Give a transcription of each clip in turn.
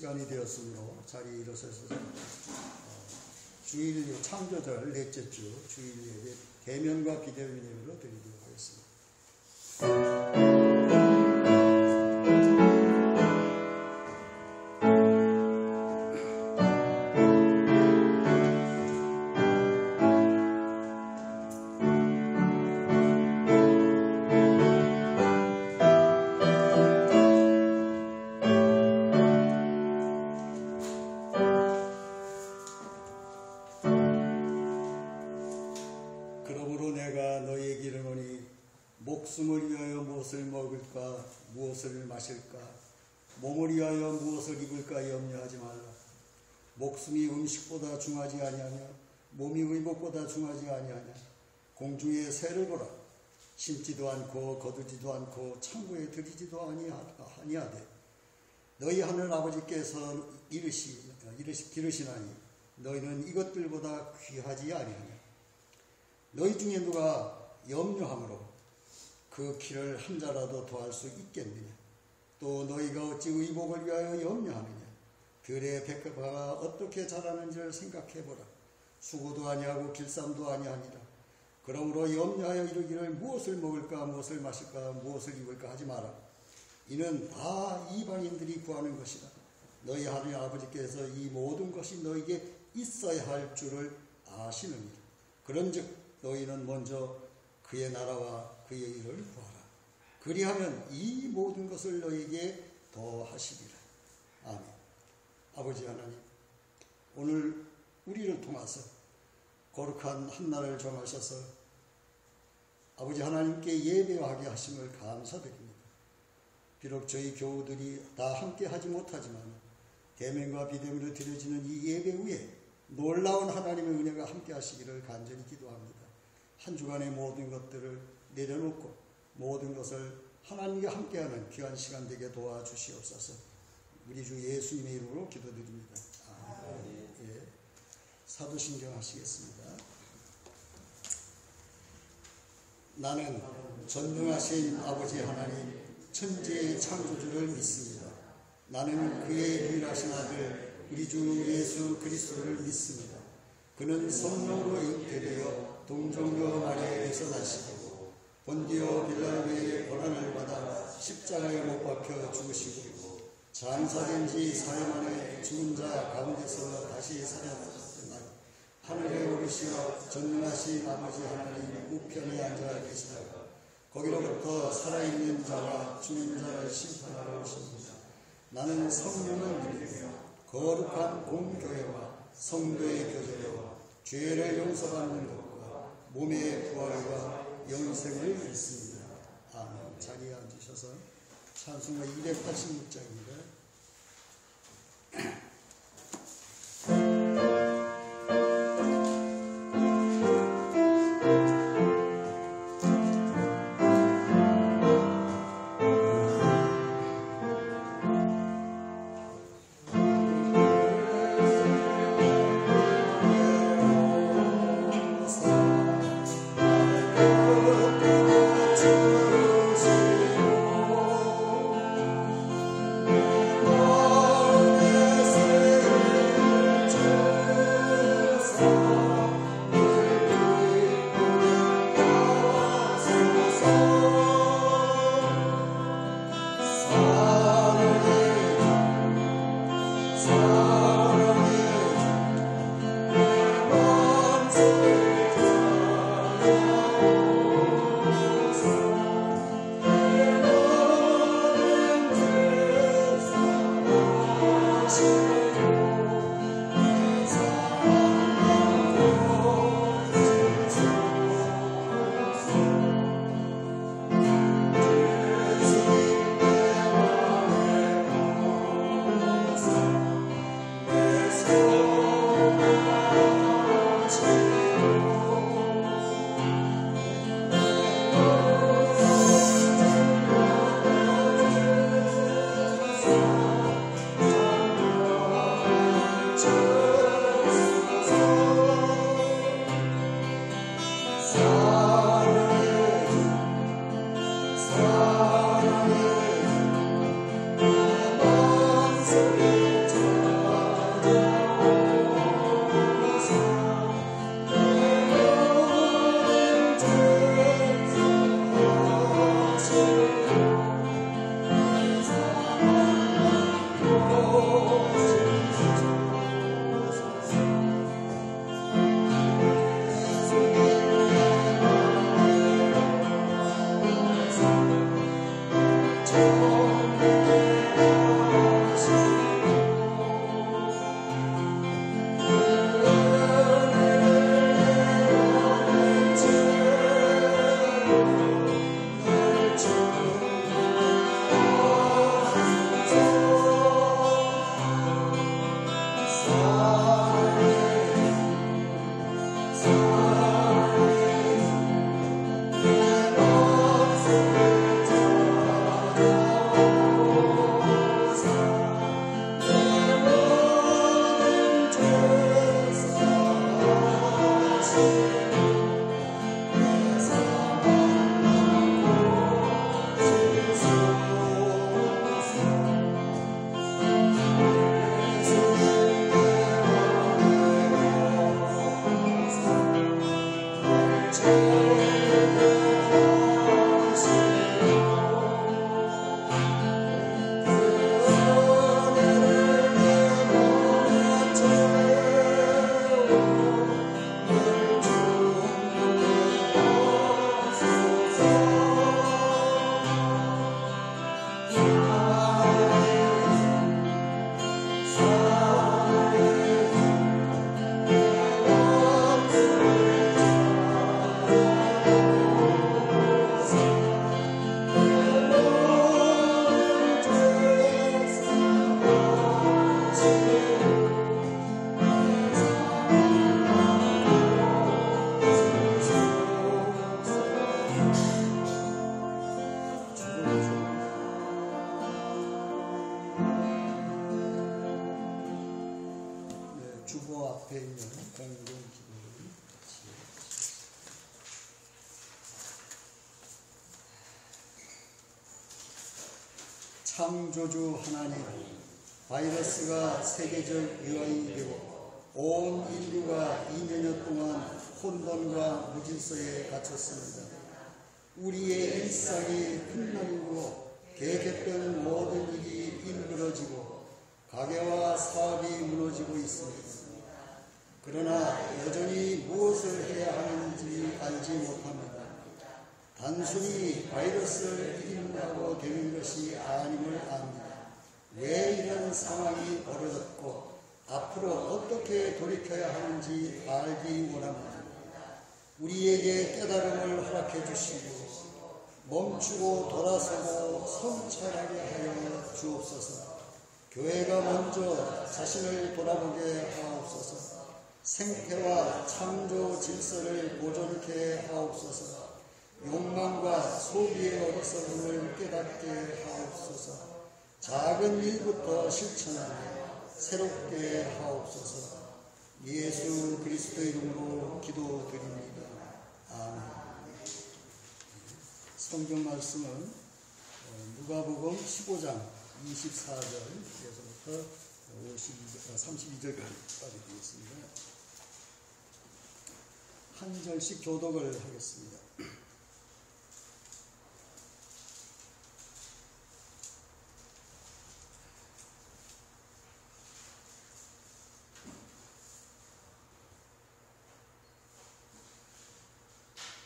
시간이 되었으므로 자리에 일어서서 주일 창조절 넷째 주 주일 예배 대면과 비대면 예배로 드리도록 하겠습니다. 목숨을 위하여 무엇을 먹을까 무엇을 마실까 몸을 위하여 무엇을 입을까 염려하지 말라. 목숨이 음식보다 중하지 아니하냐 몸이 의복보다 중하지 아니하냐. 공중의 새를 보라. 심지도 않고 거두지도 않고 창고에 들이지도 아니하되 너희 하늘 아버지께서 기르시나니 너희는 이것들보다 귀하지 아니하냐. 너희 중에 누가 염려함으로 그 키를 한 자라도 더할 수 있겠느냐. 또 너희가 어찌 의복을 위하여 염려하느냐. 들의 백합화가 어떻게 자라는지를 생각해보라. 수고도 아니하고 길쌈도 아니하니라. 그러므로 염려하여 이르기를 무엇을 먹을까 무엇을 마실까 무엇을 입을까 하지 마라. 이는 다 이방인들이 구하는 것이다. 너희 하나님 아버지께서 이 모든 것이 너희에게 있어야 할 줄을 아시느니라. 그런즉 너희는 먼저 그의 나라와 그의 일을 구하라. 그리하면 이 모든 것을 너희에게 더하시리라. 아멘. 아버지 하나님, 오늘 우리를 통해서 거룩한 한날을 정하셔서 아버지 하나님께 예배하게 하심을 감사드립니다. 비록 저희 교우들이 다 함께 하지 못하지만 대면과 비대면으로 드려지는 이 예배 후에 놀라운 하나님의 은혜가 함께 하시기를 간절히 기도합니다. 한 주간의 모든 것들을 내려놓고 모든 것을 하나님과 함께하는 귀한 시간 되게 도와주시옵소서. 우리 주 예수님의 이름으로 기도드립니다. 아멘. 예. 사도신경 하시겠습니다. 나는 전능하신 아버지 하나님 천지의 창조주를 믿습니다. 나는 그의 유일하신 아들 우리 주 예수 그리스도를 믿습니다. 그는 성령으로 잉태되어 동정녀 마리아에서 나시고 본디오 빌라도의 고난을 받아 십자가에 못 박혀 죽으시고 장사된 지 4일 만에 죽은 자 가운데서 다시 살아나셨으나 하늘에 오르시어 전능하신 아버지 하나님 우편에 앉아 계시다가 거기로부터 살아있는 자와 죽은 자를 심판하러 오십니다. 나는 성령을 믿으며 거룩한 공교회와 성도의 교제와 죄를 용서받는 것과 몸의 부활과 영생을 믿습니다. 아멘. 자리에 앉으셔서 찬송가 286장입니다. Oh 창조주 하나님, 바이러스가 세계적 유행이 되고 온 인류가 2년여 동안 혼돈과 무질서에 갇혔습니다. 우리의 일상이 흩날리고 계획했던 모든 일이 일그러지고 가게와 사업이 무너지고 있습니다. 그러나 여전히 무엇을 해야 하는지 알지 못합니다. 단순히 바이러스를 이긴다고 되는 것이 아님을 압니다. 왜 이런 상황이 벌어졌고 앞으로 어떻게 돌이켜야 하는지 알기 원합니다. 우리에게 깨달음을 허락해 주시고 멈추고 돌아서고 성찰하게 하여 주옵소서. 교회가 먼저 자신을 돌아보게 하옵소서. 생태와 창조 질서를 보존케 하옵소서. 욕망과 소비의 어리석음을 깨닫게 하옵소서. 작은 일부터 실천하며 새롭게 하옵소서. 예수 그리스도의 이름으로 기도드립니다. 아멘. 성경 말씀은 누가복음 15장 24절에서부터 32절까지 되겠습니다. 한 절씩 교독을 하겠습니다.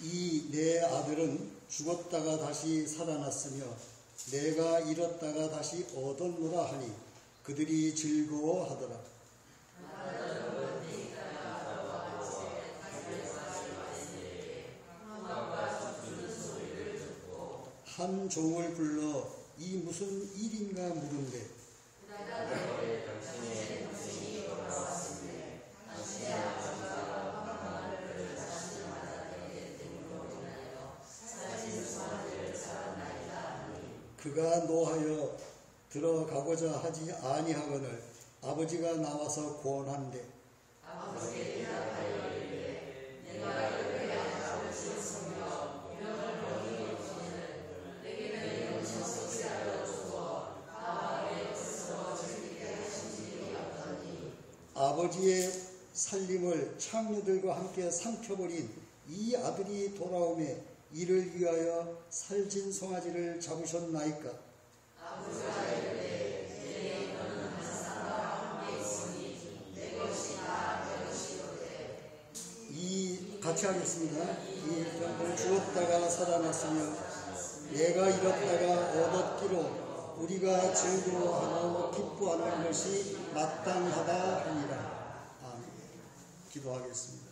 이 내 아들은 죽었다가 다시 살아났으며 내가 잃었다가 다시 얻었노라 하니 그들이 즐거워하더라. 한 종을 불러 이 무슨 일인가 물은데 그가 노하여 들어가고자 하지 아니하거늘 아버지가 나와서 권한대 아버지의 살림을 창녀들과 함께 삼켜버린 이 아들이 돌아오매 이를 위하여 살진 송아지를 잡으셨나이까? 아버지가 이르되 내게 너는 한 사람과 함께 있으니 내 것이 다 내 것이로되 이 같이 하겠습니다. 이 죽었다가 살아났으며 내가 잃었다가 얻었기로 우리가 즐거워하고 기뻐하는 것이 마땅하다 하니라. 아멘. 기도하겠습니다.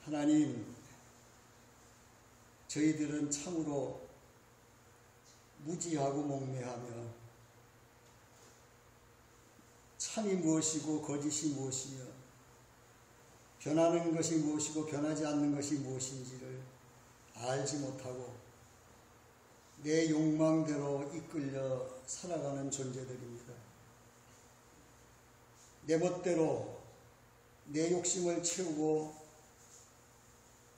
하나님, 저희들은 참으로 무지하고 몽매하며 참이 무엇이고 거짓이 무엇이며 변하는 것이 무엇이고 변하지 않는 것이 무엇인지를 알지 못하고 내 욕망대로 이끌려 살아가는 존재들입니다. 내 멋대로 내 욕심을 채우고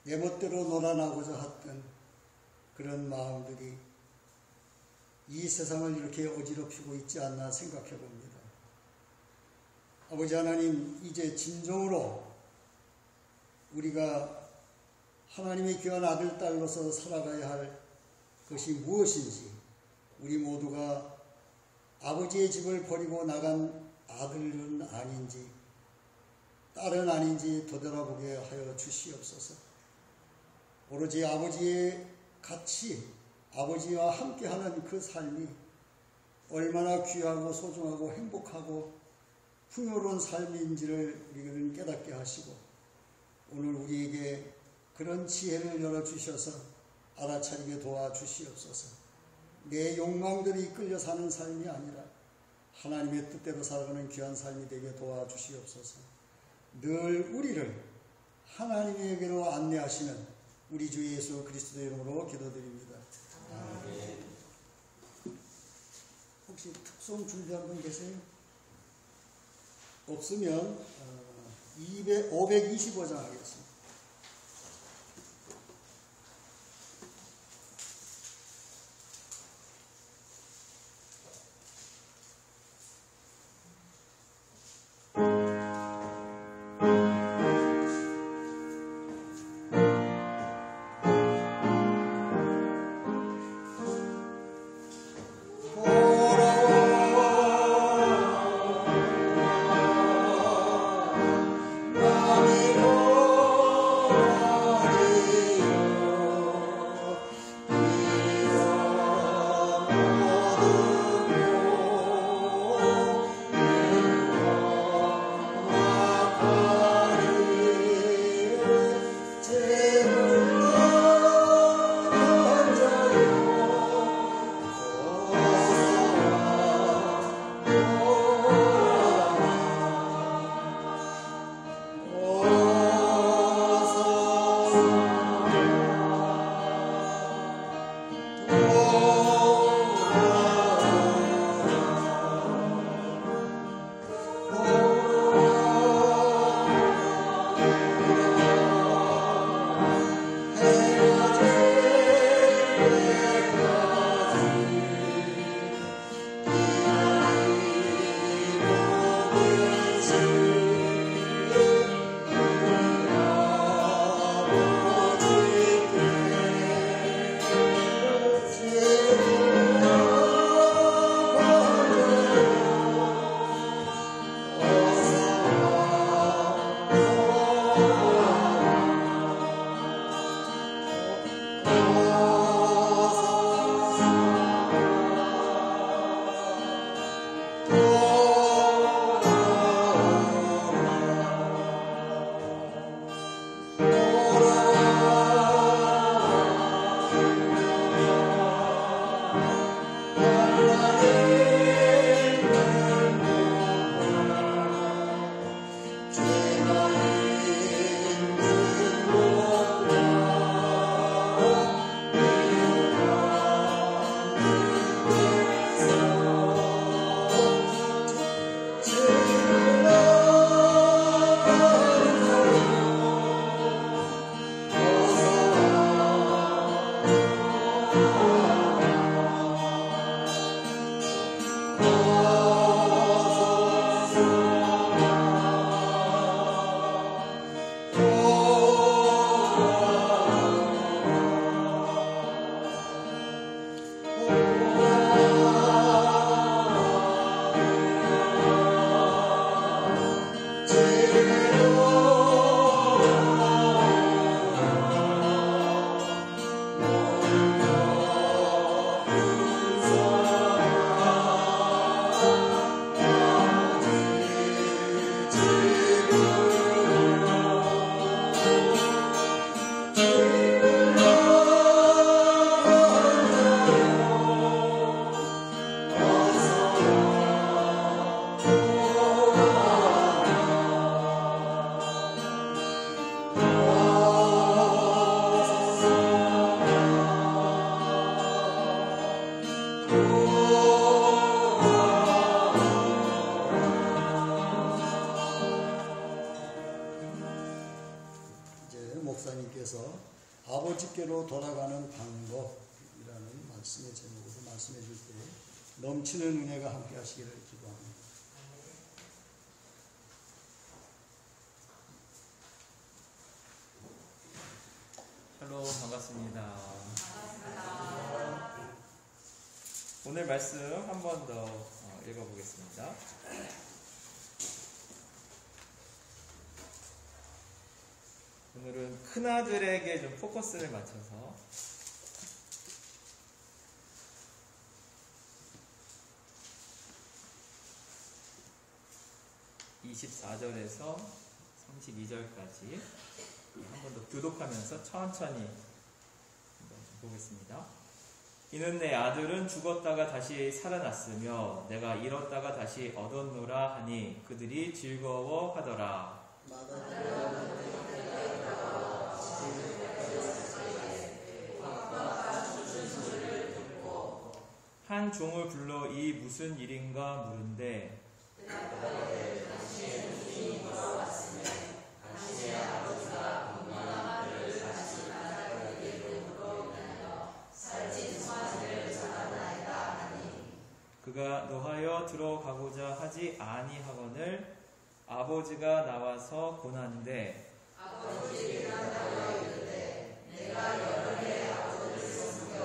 내 멋대로 놀아나고자 했던 그런 마음들이 이 세상을 이렇게 어지럽히고 있지 않나 생각해 봅니다. 아버지 하나님, 이제 진정으로 우리가 하나님의 귀한 아들, 딸로서 살아가야 할 것이 무엇인지 우리 모두가 아버지의 집을 버리고 나간 아들은 아닌지 딸은 아닌지 되돌아보게 하여 주시옵소서. 오로지 아버지의 같이 아버지와 함께하는 그 삶이 얼마나 귀하고 소중하고 행복하고 풍요로운 삶인지를 우리는 깨닫게 하시고 오늘 우리에게 그런 지혜를 열어주셔서 알아차리게 도와주시옵소서. 내 욕망들이 이끌려 사는 삶이 아니라 하나님의 뜻대로 살아가는 귀한 삶이 되게 도와주시옵소서. 늘 우리를 하나님에게로 안내하시는 우리 주 예수 그리스도의 이름으로 기도드립니다. 아멘. 혹시 특송 준비한 분 계세요? 없으면 525장 하겠습니다. 목사님께서 아버지께로 돌아가는 방법이라는 말씀의 제목으로 말씀해 줄 때 넘치는 은혜가 함께 하시기를 기도합니다. 샬롬, 반갑습니다. 오늘 말씀 한 번 더 읽어보겠습니다. 오늘은 큰아들에게 좀 포커스를 맞춰서 24절에서 32절까지 한 번 더 교독하면서 천천히 보겠습니다. 이는 내 아들은 죽었다가 다시 살아났으며 내가 잃었다가 다시 얻었노라 하니 그들이 즐거워하더라. 한 종을 불러 이 무슨 일인가 물은데 그가 노하여 들어가고자 하지 아니하거늘 아버지가 나와서 고난데 내가 여러분의 아버지를 섬겨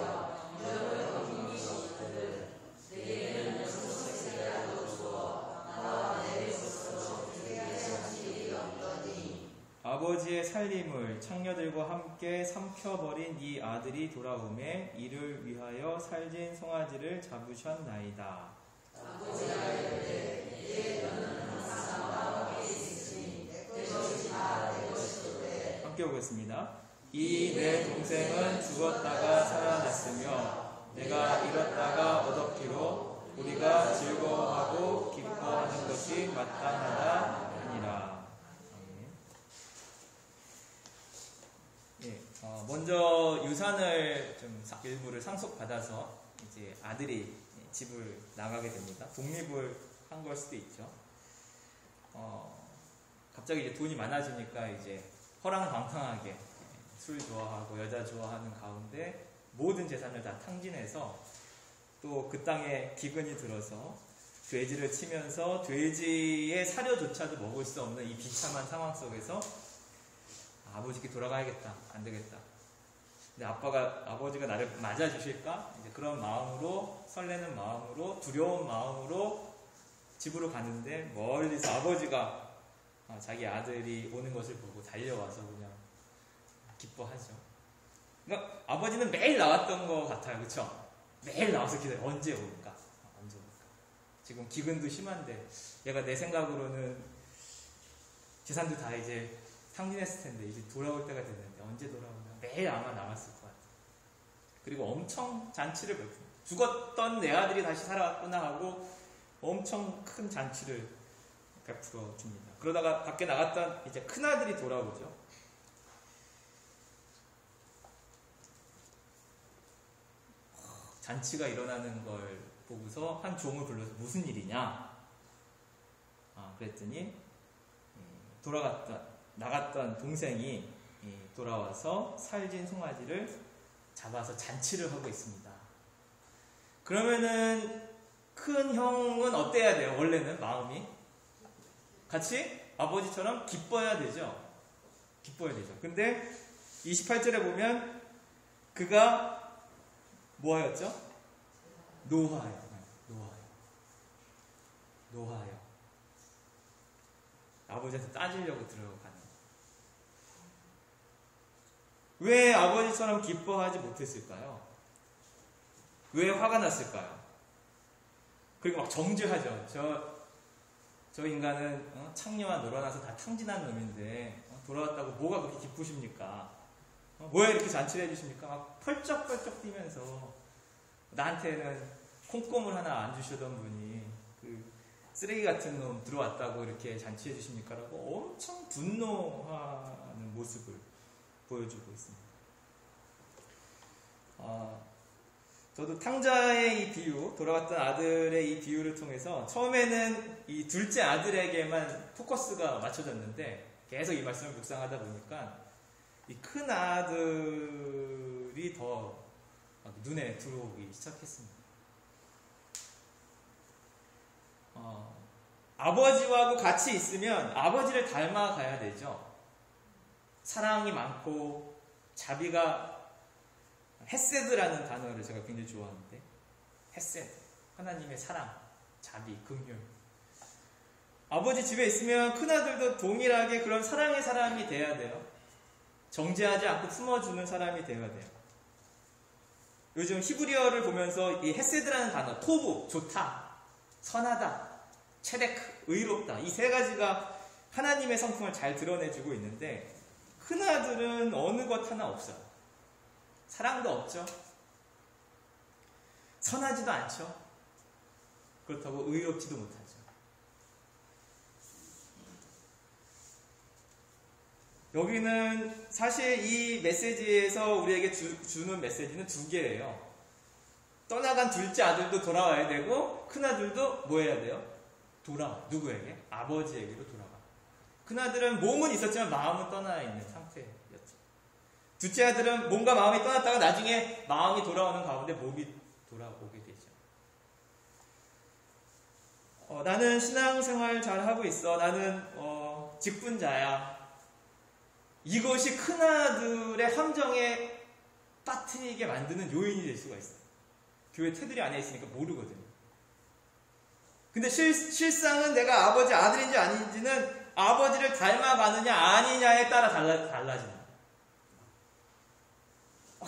너를 이기고 싶거든 내게는 소식이라도 주어 나와 내 스스로 되게 하시리 없더니 아버지의 살림을 창녀들과 함께 삼켜버린 이 아들이 돌아오매 이를 위하여 살진 송아지를 잡으셨나이다. 아버지가 이르되 이에 너는 항상 나와 함께 있으니 내 것이 다 내 것이로되 함께 오겠습니다. 이 내 동생은 죽었다가 살아났으며 내가 잃었다가 얻었기로 우리가 즐거워하고 기뻐하는 것이 마땅하다 하니라. 먼저 유산을 좀 일부를 상속받아서 이제 아들이 집을 나가게 됩니다. 독립을 한 걸 수도 있죠. 갑자기 이제 돈이 많아지니까 이제 허랑방탕하게 술 좋아하고 여자 좋아하는 가운데 모든 재산을 다 탕진해서 또 그 땅에 기근이 들어서 돼지를 치면서 돼지의 사료조차도 먹을 수 없는 이 비참한 상황 속에서 아버지께 돌아가야겠다. 안 되겠다. 근데 아버지가 나를 맞아주실까? 이제 그런 마음으로, 설레는 마음으로, 두려운 마음으로 집으로 가는데 멀리서 아버지가 자기 아들이 오는 것을 보고 달려와서 그냥 기뻐하죠. 그러니까 아버지는 매일 나왔던 것 같아요. 그쵸? 매일 나와서 기다려. 언제 올까? 언제 올까? 지금 기근도 심한데 얘가 내 생각으로는 재산도 다 이제 탕진했을 텐데 이제 돌아올 때가 됐는데 언제 돌아오나 매일 아마 남았을 것 같아요. 그리고 엄청 잔치를 베풉니다. 죽었던 내 아들이 다시 살아왔구나 하고 엄청 큰 잔치를 베풀어 줍니다. 그러다가 밖에 나갔던 이제 큰 아들이 돌아오죠. 잔치가 일어나는 걸 보고서 한 종을 불러서 무슨 일이냐? 그랬더니 나갔던 동생이 돌아와서 살진 송아지를 잡아서 잔치를 하고 있습니다. 그러면은 큰 형은 어때야 돼요? 원래는 마음이 같이 아버지처럼 기뻐야 되죠. 기뻐야 되죠. 근데 28절에 보면 그가 뭐하였죠? 노하여. 아버지한테 따지려고 들어가는 거예요. 왜 아버지처럼 기뻐하지 못했을까요? 왜 화가 났을까요? 그리고 막 정죄하죠. 저 인간은 창녀와 놀아나서 다 탕진한 놈인데 돌아왔다고 뭐가 그렇게 기쁘십니까? 뭐야 이렇게 잔치를 해주십니까? 막 펄쩍펄쩍 뛰면서 나한테는 콩고물 하나 안 주시던 분이 그 쓰레기 같은 놈 들어왔다고 이렇게 잔치해 주십니까? 라고 엄청 분노하는 모습을 보여주고 있습니다. 저도 탕자의 이 비유, 돌아왔던 아들의 이 비유를 통해서 처음에는 이 둘째 아들에게만 포커스가 맞춰졌는데 계속 이 말씀을 묵상하다 보니까 이 큰 아들이 더 눈에 들어오기 시작했습니다. 아버지하고 같이 있으면 아버지를 닮아가야 되죠. 사랑이 많고 자비가, 헤세드라는 단어를 제가 굉장히 좋아하는데, 헤세드, 하나님의 사랑, 자비, 긍휼. 아버지 집에 있으면 큰아들도 동일하게 그런 사랑의 사람이 돼야 돼요. 정죄하지 않고 품어주는 사람이 돼야 돼요. 요즘 히브리어를 보면서 이 헤세드라는 단어, 토부, 좋다, 선하다, 체데크, 의롭다, 이 세 가지가 하나님의 성품을 잘 드러내주고 있는데, 큰아들은 어느 것 하나 없어요. 사랑도 없죠. 선하지도 않죠. 그렇다고 의롭지도 못하죠. 여기는 사실 이 메시지에서 우리에게 주는 메시지는 두 개예요. 떠나간 둘째 아들도 돌아와야 되고, 큰아들도 뭐 해야 돼요? 누구에게? 아버지에게로 돌아가. 큰아들은 몸은 있었지만 마음은 떠나 있는 상태였죠. 둘째 아들은 몸과 마음이 떠났다가 나중에 마음이 돌아오는 가운데 몸이 돌아오게 되죠. 나는 신앙생활 잘하고 있어. 나는 직분자야. 이것이 큰아들의 함정에 빠뜨리게 만드는 요인이 될 수가 있어요. 교회 테두리 안에 있으니까 모르거든요. 근데 실상은 내가 아버지 아들인지 아닌지는 아버지를 닮아가느냐 아니냐에 따라 달라집니다.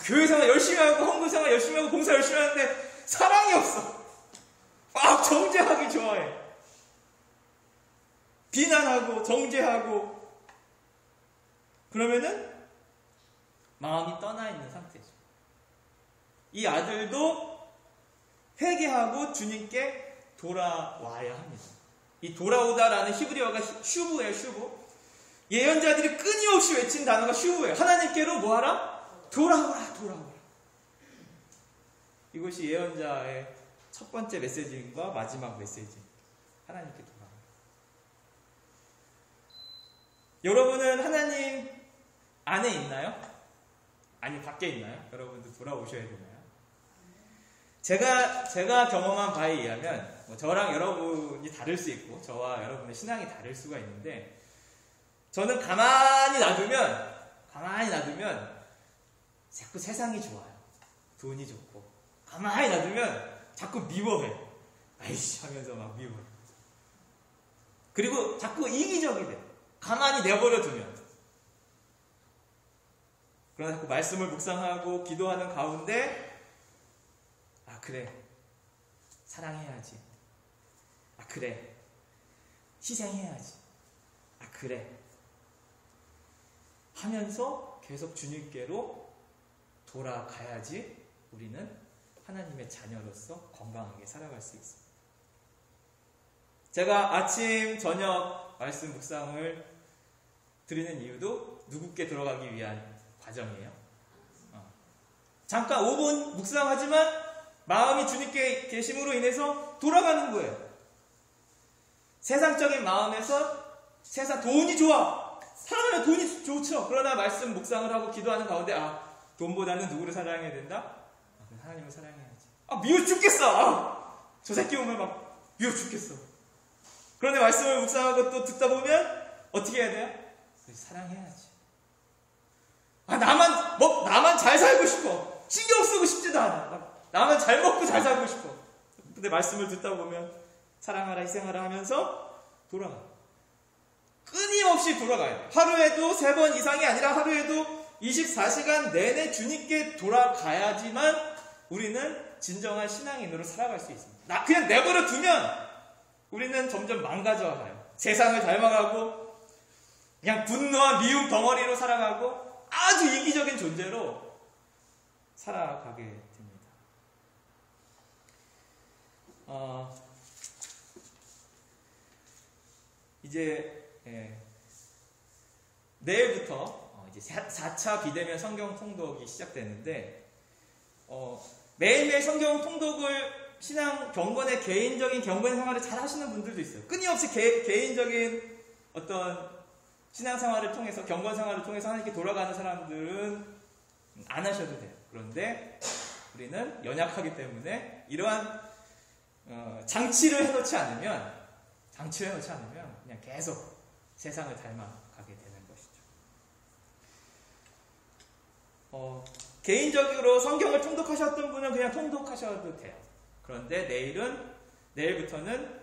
교회 생활 열심히 하고 헌금 생활 열심히 하고 봉사 열심히 하는데 사랑이 없어. 막 정죄하기 좋아해. 비난하고 정죄하고, 그러면은 마음이 떠나 있는 상태죠. 이 아들도 회개하고 주님께 돌아와야 합니다. 이 돌아오다라는 히브리어가 슈브예요, 슈브. 예언자들이 끊임없이 외친 단어가 슈브예요. 하나님께로 뭐하라? 돌아오라, 돌아오라. 이것이 예언자의 첫 번째 메시지과 마지막 메시지. 하나님께 돌아오라. 여러분은 하나님 안에 있나요? 아니, 밖에 있나요? 여러분도 돌아오셔야 되나요? 제가 경험한 바에 의하면, 저랑 여러분이 다를 수 있고, 저와 여러분의 신앙이 다를 수가 있는데, 저는 가만히 놔두면, 자꾸 세상이 좋아요. 돈이 좋고. 가만히 놔두면, 자꾸 미워해. 아이씨 하면서 막 미워해. 그리고 자꾸 이기적이 돼. 가만히 내버려 두면. 그러나 자꾸 말씀을 묵상하고 기도하는 가운데, 그래, 사랑해야지. 그래, 희생해야지. 그래 하면서 계속 주님께로 돌아가야지 우리는 하나님의 자녀로서 건강하게 살아갈 수 있습니다. 제가 아침, 저녁 말씀 묵상을 드리는 이유도 누구께 들어가기 위한 과정이에요. 잠깐 5분 묵상하지만 마음이 주님께 계심으로 인해서 돌아가는 거예요. 세상적인 마음에서 돈이 좋아. 사랑하면 돈이 좋죠. 그러나 말씀 묵상을 하고 기도하는 가운데 돈보다는 누구를 사랑해야 된다? 하나님을 사랑해야지. 미워 죽겠어. 저 새끼 오면 막 미워 죽겠어. 그런데 말씀을 묵상하고 또 듣다 보면 어떻게 해야 돼요? 사랑해야지. 나만 잘 살고 싶어. 신경 쓰고 싶지도 않아. 나만 잘 먹고 잘 살고 싶어. 근데 말씀을 듣다 보면 사랑하라, 희생하라 하면서 돌아가. 끊임없이 돌아가요. 하루에도 3번 이상이 아니라 하루에도 24시간 내내 주님께 돌아가야지만 우리는 진정한 신앙인으로 살아갈 수 있습니다. 그냥 내버려 두면 우리는 점점 망가져가요. 세상을 닮아가고 그냥 분노와 미움 덩어리로 살아가고 아주 이기적인 존재로 살아가게 됩니다. 이제 내일부터 이제 4차 비대면 성경 통독이 시작되는데 매일매일 성경 통독을 신앙 경건의 개인적인 경건 생활을 잘 하시는 분들도 있어요. 끊임없이 개인적인 어떤 신앙생활을 통해서 경건생활을 통해서 하나님께 돌아가는 사람들은 안 하셔도 돼요. 그런데 우리는 연약하기 때문에 이러한 장치를 해놓지 않으면 그냥 계속 세상을 닮아가게 되는 것이죠. 개인적으로 성경을 통독하셨던 분은 그냥 통독하셔도 돼요. 그런데 내일부터는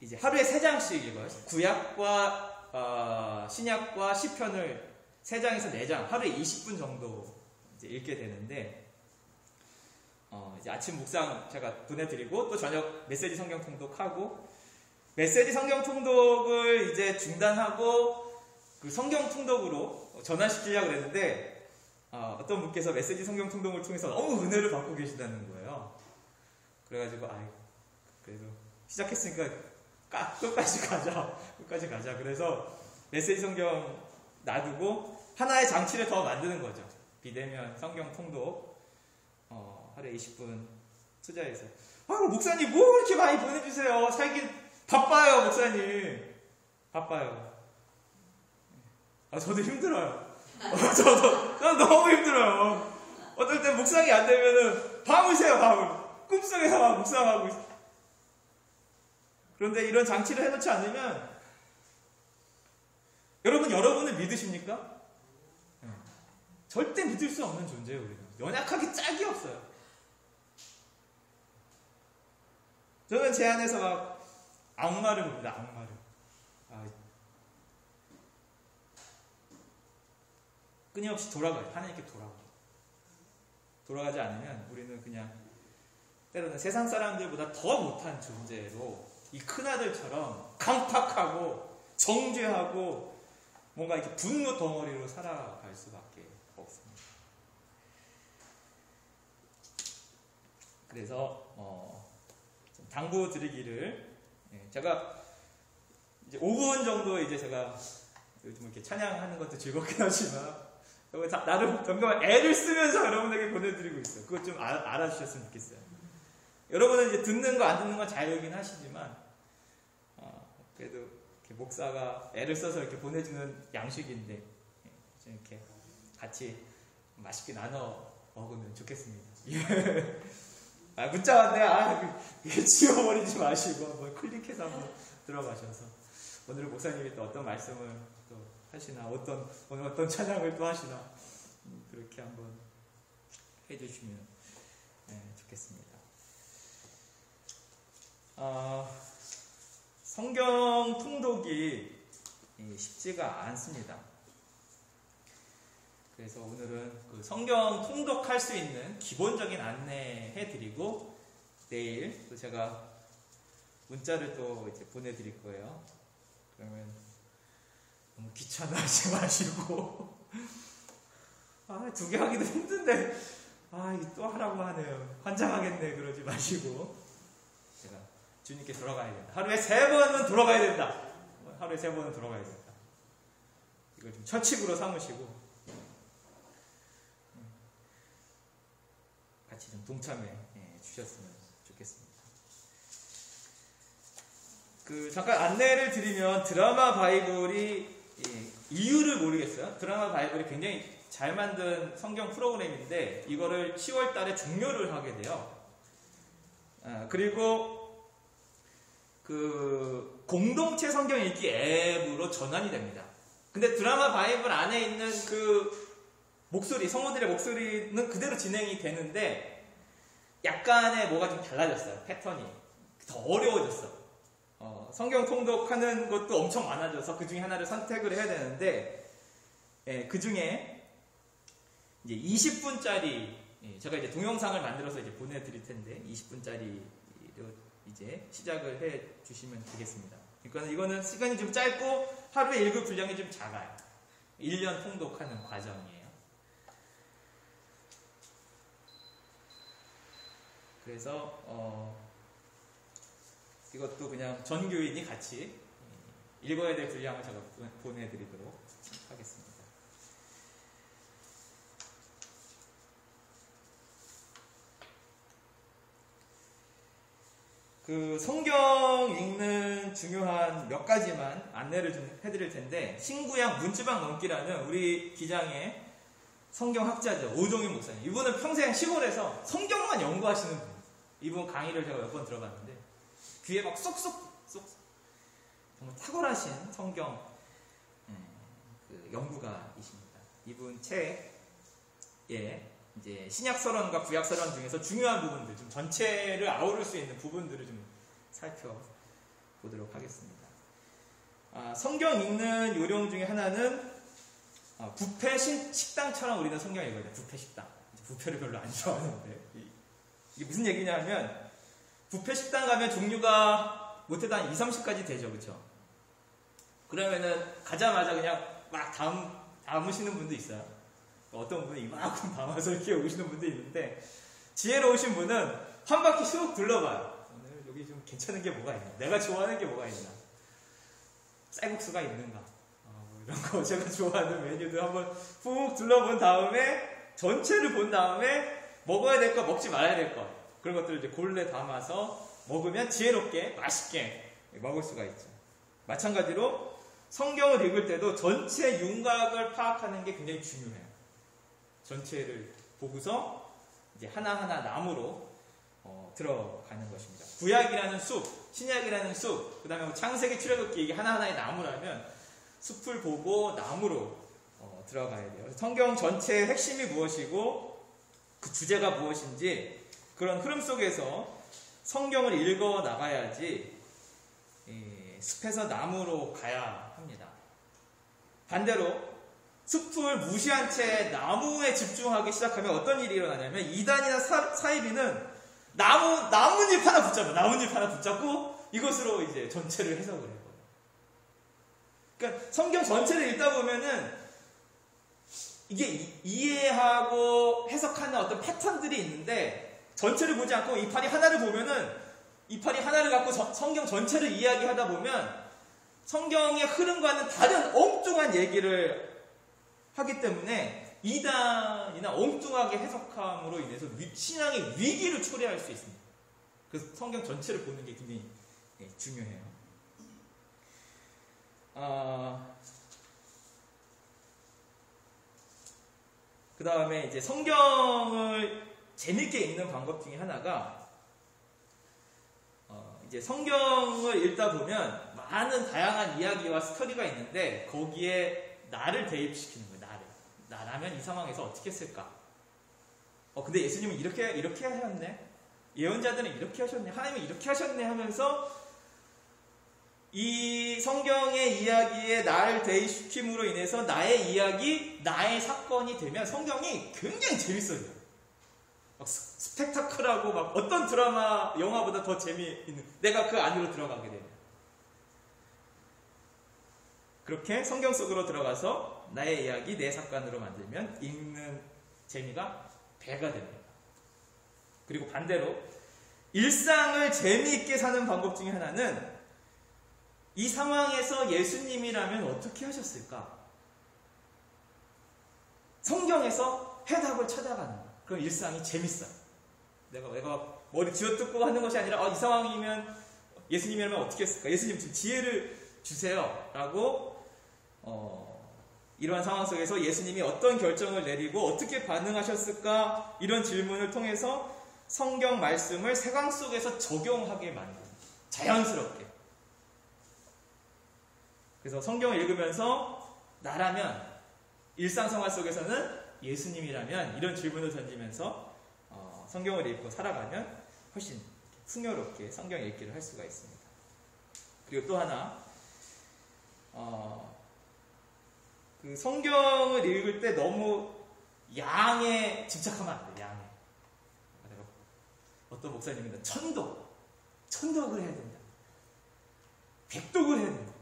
이제 하루에 3장씩 읽어요. 구약과 신약과 시편을 3장에서 4장, 하루에 20분 정도 이제 읽게 되는데, 이제 아침 묵상 제가 보내드리고, 또 저녁 메시지 성경 통독하고, 메시지 성경 통독을 이제 중단하고, 그 성경 통독으로 전환시키려고 그랬는데, 어떤 분께서 메시지 성경 통독을 통해서 너무 은혜를 받고 계시다는 거예요. 그래가지고, 그래도 시작했으니까 끝까지 가자. 그래서 메시지 성경 놔두고 하나의 장치를 더 만드는 거죠. 비대면 성경 통독 하루에 20분 투자해서. 목사님 뭐 이렇게 많이 보내주세요. 살기 바빠요. 목사님 바빠요. 저도 힘들어요. 저는 너무 힘들어요. 어떨 때 묵상이 안 되면은 밤을 새요. 꿈속에서 막 묵상하고 있어요. 그런데 이런 장치를 해놓지 않으면 여러분을 믿으십니까? 절대 믿을 수 없는 존재예요. 우리는 연약하기 짝이 없어요. 저는 제 안에서 막 악마를 봅니다. 악마를. 끊임없이 돌아가요. 하나님께 돌아가지 않으면 우리는 그냥 때로는 세상 사람들보다 더 못한 존재로 이 큰아들처럼 강팍하고 정죄하고 뭔가 이렇게 분노 덩어리로 살아갈 수밖에 없습니다. 그래서 좀 당부드리기를, 제가 이제 5분 정도 이제 제가 요즘 이렇게 찬양하는 것도 즐겁긴 하지만 나름 점점 애를 쓰면서 여러분에게 보내드리고 있어요. 그것 좀 알아주셨으면 좋겠어요. 여러분은 이제 듣는 거 안 듣는 건 자유이긴 하시지만 그래도 이렇게 목사가 애를 써서 이렇게 보내주는 양식인데 이렇게 같이 맛있게 나눠 먹으면 좋겠습니다. 문자 왔네. 이게 지워버리지 마시고 한번 클릭해서 한번 들어가셔서 오늘 목사님이 또 어떤 말씀을 또 하시나, 오늘 어떤 찬양을 또 하시나, 그렇게 한번 해주시면 좋겠습니다. 성경 통독이 쉽지가 않습니다. 그래서 오늘은 그 성경 통독할 수 있는 기본적인 안내해드리고, 내일 또 제가 문자를 또 이제 보내드릴 거예요. 그러면 너무 귀찮아하지 마시고, 2개 하기도 힘든데, 이게 또 하라고 하네요. 환장하겠네. 그러지 마시고, 제가 주님께 돌아가야 된다. 하루에 3번은 돌아가야 된다. 하루에 3번은 돌아가야 된다. 이걸 좀 철칙으로 삼으시고, 같이 좀 동참해 주셨으면 좋겠습니다. 잠깐 안내를 드리면, 드라마 바이블이, 이유를 모르겠어요. 드라마 바이블이 굉장히 잘 만든 성경 프로그램인데, 이거를 10월 달에 종료를 하게 돼요. 그리고 공동체 성경 읽기 앱으로 전환이 됩니다. 근데 드라마 바이블 안에 있는 목소리, 성우들의 목소리는 그대로 진행이 되는데, 약간의 뭐가 좀 달라졌어요. 패턴이. 더 어려워졌어. 성경 통독하는 것도 엄청 많아져서 그 중에 하나를 선택을 해야 되는데, 그 중에 이제 20분짜리, 제가 이제 동영상을 만들어서 이제 보내드릴 텐데, 20분짜리로 이제 시작을 해 주시면 되겠습니다. 그러니까 이거는 시간이 좀 짧고, 하루에 읽을 분량이 좀 작아요. 1년 통독하는 과정이에요. 그래서 이것도 그냥 전교인이 같이 읽어야 될 분량을 제가 보내드리도록 하겠습니다. 그 성경 읽는 중요한 몇 가지만 안내를 좀 해드릴 텐데, 신구약 문지방 넘기라는 우리 기장의 성경학자죠. 오종인 목사님. 이분은 평생 시골에서 성경만 연구하시는 분. 이분 강의를 제가 몇 번 들어봤는데 귀에 막 쏙쏙 정말 탁월하신 성경 그 연구가이십니다. 이분 책에 이제 신약서론과 구약서론 중에서 중요한 부분들, 좀 전체를 아우를 수 있는 부분들을 좀 살펴보도록 하겠습니다. 성경 읽는 요령 중에 하나는 뷔페 식당처럼 우리는 성경 읽어야 돼요. 뷔페 식당. 뷔페를 별로 안 좋아하는데 이게 무슨 얘기냐면, 뷔페 식당 가면 종류가 못해도 한 2, 30가지 되죠. 그렇죠? 그러면은 가자마자 그냥 막 담으시는 분도 있어요. 어떤 분은 이만큼 담아서 이렇게 오시는 분도 있는데, 지혜로우신 분은 한 바퀴 쑥 둘러봐요. 오늘 여기 좀 괜찮은 게 뭐가 있나? 내가 좋아하는 게 뭐가 있나? 쌀국수가 있는가? 뭐 이런 거 제가 좋아하는 메뉴들 한번 푹 둘러본 다음에, 전체를 본 다음에 먹어야 될 거, 먹지 말아야 될 거, 그런 것들을 이제 골래 담아서 먹으면 지혜롭게 맛있게 먹을 수가 있죠. 마찬가지로 성경을 읽을 때도 전체 윤곽을 파악하는 게 굉장히 중요해요. 전체를 보고서 이제 하나하나 나무로 들어가는 것입니다. 구약이라는 숲, 신약이라는 숲, 그 다음에 창세기, 출애굽기, 이게 하나하나의 나무라면 숲을 보고 나무로 들어가야 돼요. 성경 전체의 핵심이 무엇이고 그 주제가 무엇인지, 그런 흐름 속에서 성경을 읽어 나가야지 숲에서 나무로 가야 합니다. 반대로 숲을 무시한 채 나무에 집중하기 시작하면 어떤 일이 일어나냐면, 이단이나 사이비는 나뭇잎 하나 붙잡고 이것으로 이제 전체를 해석을 해요. 그러니까 성경 전체를 읽다 보면은 이게 이해하고 해석하는 어떤 패턴들이 있는데, 전체를 보지 않고 이파리 하나를 보면은, 이파리 하나를 갖고 성경 전체를 이야기하다 보면 성경의 흐름과는 다른 엉뚱한 얘기를 하기 때문에 이단이나 엉뚱하게 해석함으로 인해서 신앙의 위기를 초래할 수 있습니다. 그래서 성경 전체를 보는 게 굉장히 중요해요. 그 다음에 이제 성경을 재밌게 읽는 방법 중에 하나가, 이제 성경을 읽다 보면 많은 다양한 이야기와 스토리가 있는데 거기에 나를 대입시키는 거예요. 나라면 이 상황에서 어떻게 했을까? 근데 예수님은 이렇게 하셨네. 예언자들은 이렇게 하셨네. 하나님은 이렇게 하셨네 하면서 이 성경의 이야기에 나를 대입시킴으로 인해서 나의 이야기, 나의 사건이 되면 성경이 굉장히 재밌어져요. 막 스펙타클하고 막 어떤 드라마, 영화보다 더 재미있는, 내가 그 안으로 들어가게 돼요. 그렇게 성경 속으로 들어가서 나의 이야기, 내 사건으로 만들면 읽는 재미가 배가 됩니다. 그리고 반대로 일상을 재미있게 사는 방법 중에 하나는, 이 상황에서 예수님이라면 어떻게 하셨을까? 성경에서 해답을 찾아가는 거예요. 그럼 일상이 재밌어요. 내가 머리 쥐어뜯고 하는 것이 아니라, 이 상황이면 예수님이라면 어떻게 했을까? 예수님 좀 지혜를 주세요. 라고 이러한 상황 속에서 예수님이 어떤 결정을 내리고 어떻게 반응하셨을까? 이런 질문을 통해서 성경 말씀을 세상 속에서 적용하게 만드는, 자연스럽게. 그래서 성경을 읽으면서 나라면, 일상생활 속에서는 예수님이라면, 이런 질문을 던지면서 성경을 읽고 살아가면 훨씬 풍요롭게 성경 읽기를 할 수가 있습니다. 그리고 또 하나, 그 성경을 읽을 때 너무 양에 집착하면 안 돼요. 양에. 어떤 목사님은 천독을 해야 된다. 백독을 해야 된다.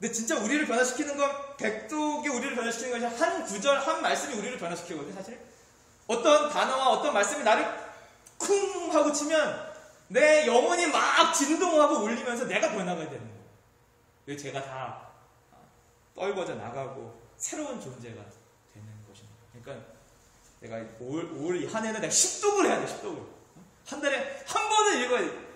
근데 진짜 우리를 변화시키는 건, 백독이 우리를 변화시키는 것이 한 구절, 한 말씀이 우리를 변화시키거든요, 사실. 어떤 단어와 어떤 말씀이 나를 쿵 하고 치면 내 영혼이 막 진동하고 울리면서 내가 변화가 되는 거예요. 왜 제가 다 떨궈져 나가고 새로운 존재가 되는 것입니다. 그러니까 내가 올 한 해는 내가 10독을 해야 돼, 10독을. 한 달에 한 번은 읽어야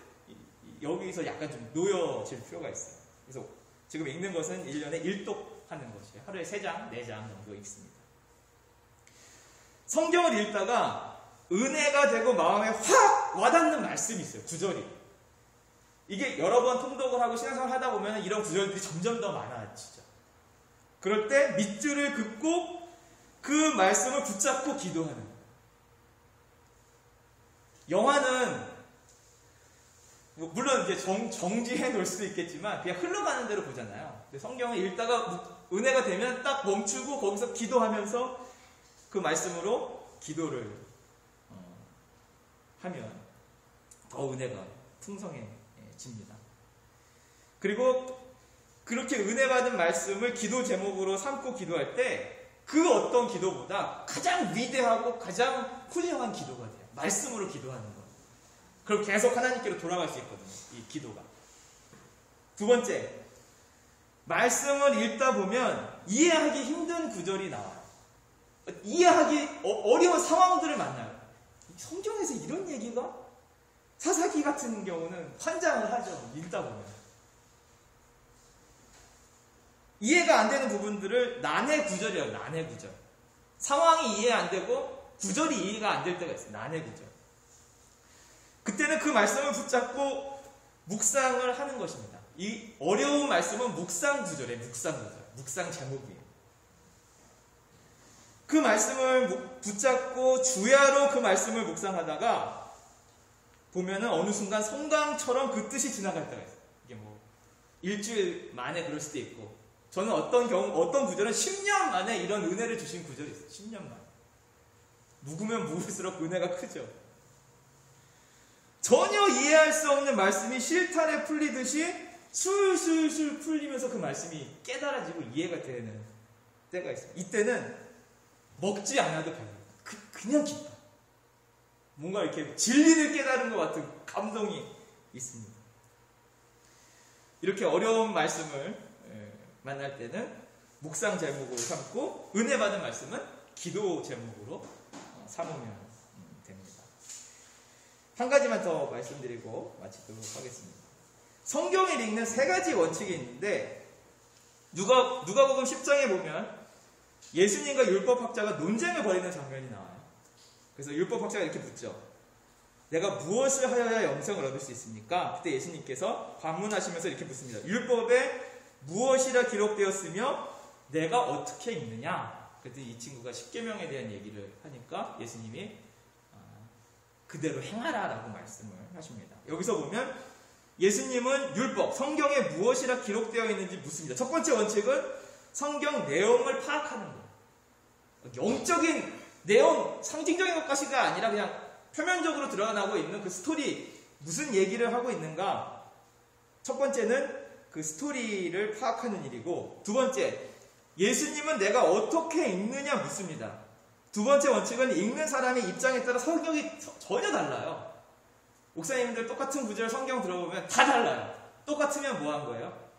여기서 약간 좀 놓여질 필요가 있어요. 그래서 지금 읽는 것은 1년에 1독 하는 것이에요. 하루에 3장, 4장 정도 읽습니다. 성경을 읽다가 은혜가 되고 마음에 확 와닿는 말씀이 있어요. 구절이. 이게 여러 번 통독을 하고 신앙생활을 하다 보면 이런 구절들이 점점 더 많아지죠. 그럴 때 밑줄을 긋고 그 말씀을 붙잡고 기도하는 거예요. 영화는 물론 이제 정지해 놓을 수도 있겠지만 그냥 흘러가는 대로 보잖아요. 근데 성경을 읽다가 은혜가 되면 딱 멈추고 거기서 기도하면서 그 말씀으로 기도를 하면 더 은혜가 풍성해집니다. 그리고 그렇게 은혜 받은 말씀을 기도 제목으로 삼고 기도할 때 그 어떤 기도보다 가장 위대하고 가장 훌륭한 기도가 돼요. 말씀으로 기도하는 거. 그럼 계속 하나님께로 돌아갈 수 있거든요. 이 기도가. 두 번째, 말씀을 읽다 보면 이해하기 힘든 구절이 나와요. 이해하기 어려운 상황들을 만나요. 성경에서 이런 얘기가? 사사기 같은 경우는 환장을 하죠. 읽다 보면. 이해가 안 되는 부분들을 난해 구절이에요. 난해 구절. 상황이 이해 안 되고 구절이 이해가 안 될 때가 있어요. 난해 구절. 그때는 그 말씀을 붙잡고 묵상을 하는 것입니다. 이 어려운 말씀은 묵상 구절이에요. 묵상 구절. 묵상 제목이에요. 그 말씀을 붙잡고 주야로 그 말씀을 묵상하다가 보면은 어느 순간 성강처럼 그 뜻이 지나갈 때가 있어요. 이게 뭐 일주일 만에 그럴 수도 있고, 저는 어떤 구절은 10년 만에 이런 은혜를 주신 구절이 있어요. 10년 만에. 묵으면 묵을수록 은혜가 크죠. 전혀 이해할 수 없는 말씀이 실탄에 풀리듯이 술술술 풀리면서 그 말씀이 깨달아지고 이해가 되는 때가 있어요. 이때는 먹지 않아도 배워요. 그냥 기뻐. 뭔가 이렇게 진리를 깨달은 것 같은 감동이 있습니다. 이렇게 어려운 말씀을 만날 때는 묵상 제목으로 삼고 은혜 받은 말씀은 기도 제목으로 삼으면 됩니다. 한 가지만 더 말씀드리고 마치도록 하겠습니다. 성경을 읽는 3가지 원칙이 있는데 누가복음 10장에 보면 예수님과 율법학자가 논쟁을 벌이는 장면이 나와요. 그래서 율법학자가 이렇게 묻죠. 내가 무엇을 하여야 영생을 얻을 수 있습니까? 그때 예수님께서 반문하시면서 이렇게 묻습니다. 율법에 무엇이라 기록되었으며 내가 어떻게 읽느냐? 그랬더니 이 친구가 십계명에 대한 얘기를 하니까 예수님이 그대로 행하라 라고 말씀을 하십니다. 여기서 보면 예수님은 율법, 성경에 무엇이라 기록되어 있는지 묻습니다. 첫 번째 원칙은 성경 내용을 파악하는 거예요. 영적인 내용, 상징적인 것까지가 아니라 그냥 표면적으로 드러나고 있는 그 스토리, 무슨 얘기를 하고 있는가? 첫 번째는 그 스토리를 파악하는 일이고, 두 번째, 예수님은 내가 어떻게 읽느냐 묻습니다. 두 번째 원칙은 읽는 사람의 입장에 따라 성경이 전혀 달라요. 목사님들 똑같은 구절 성경 들어보면 다 달라요. 똑같으면 뭐 한 거예요?